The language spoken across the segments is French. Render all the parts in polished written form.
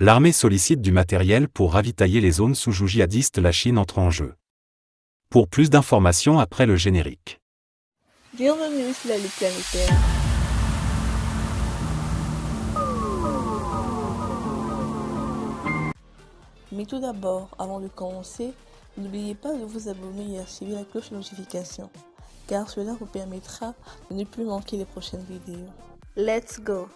L'armée sollicite du matériel pour ravitailler les zones sous joug djihadiste. La Chine entre en jeu. Pour plus d'informations après le générique. Bienvenue sur la Lutte planétaire. Mais tout d'abord, avant de commencer, n'oubliez pas de vous abonner et activer la cloche de notification, car cela vous permettra de ne plus manquer les prochaines vidéos. Let's go!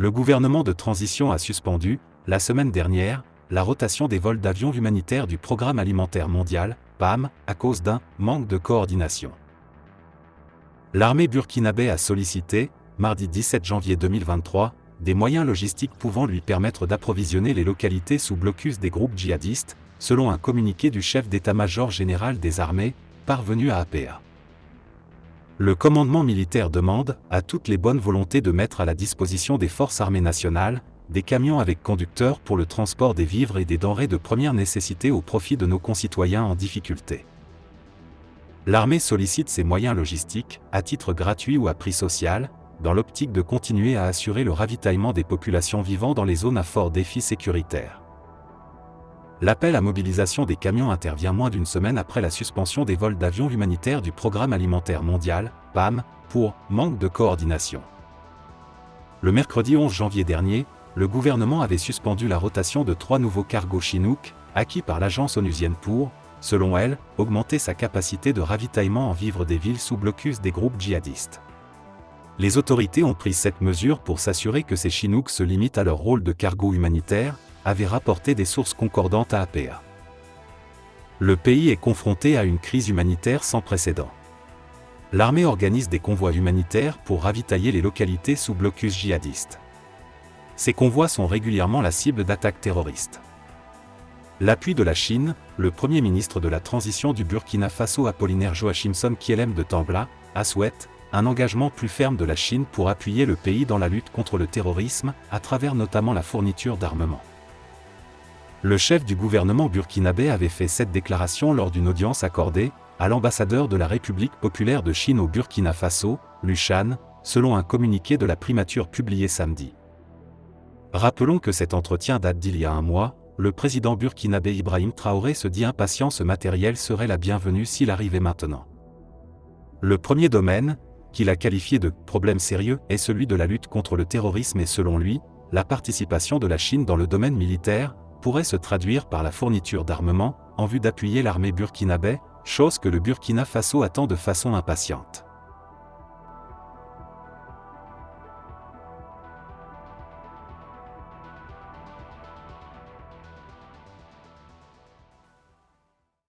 Le gouvernement de transition a suspendu, la semaine dernière, la rotation des vols d'avions humanitaires du Programme alimentaire mondial, PAM, à cause d'un manque de coordination. L'armée burkinabé a sollicité, mardi 17 janvier 2023, des moyens logistiques pouvant lui permettre d'approvisionner les localités sous blocus des groupes djihadistes, selon un communiqué du chef d'état-major général des armées, parvenu à APA. Le commandement militaire demande à toutes les bonnes volontés de mettre à la disposition des forces armées nationales des camions avec conducteurs pour le transport des vivres et des denrées de première nécessité au profit de nos concitoyens en difficulté. L'armée sollicite ces moyens logistiques, à titre gratuit ou à prix social, dans l'optique de continuer à assurer le ravitaillement des populations vivant dans les zones à fort défi sécuritaire. L'appel à mobilisation des camions intervient moins d'une semaine après la suspension des vols d'avions humanitaires du Programme alimentaire mondial, PAM, pour manque de coordination. Le mercredi 11 janvier dernier, le gouvernement avait suspendu la rotation de 3 nouveaux cargos Chinook, acquis par l'agence onusienne pour, selon elle, augmenter sa capacité de ravitaillement en vivres des villes sous blocus des groupes djihadistes. Les autorités ont pris cette mesure pour s'assurer que ces Chinooks se limitent à leur rôle de cargo humanitaire, avaient rapporté des sources concordantes à APA. Le pays est confronté à une crise humanitaire sans précédent. L'armée organise des convois humanitaires pour ravitailler les localités sous blocus djihadistes. Ces convois sont régulièrement la cible d'attaques terroristes. L'appui de la Chine, le Premier ministre de la transition du Burkina Faso Apollinaire Joachimson Kielem de Tambla, a souhaité un engagement plus ferme de la Chine pour appuyer le pays dans la lutte contre le terrorisme, à travers notamment la fourniture d'armement. Le chef du gouvernement burkinabé avait fait cette déclaration lors d'une audience accordée à l'ambassadeur de la République populaire de Chine au Burkina Faso, Lu Shan, selon un communiqué de la primature publié samedi. Rappelons que cet entretien date d'il y a un mois. Le président burkinabé Ibrahim Traoré se dit impatient. Ce matériel serait la bienvenue s'il arrivait maintenant. Le premier domaine, qu'il a qualifié de « problème sérieux », est celui de la lutte contre le terrorisme et selon lui, la participation de la Chine dans le domaine militaire pourrait se traduire par la fourniture d'armement, en vue d'appuyer l'armée burkinabé, chose que le Burkina Faso attend de façon impatiente.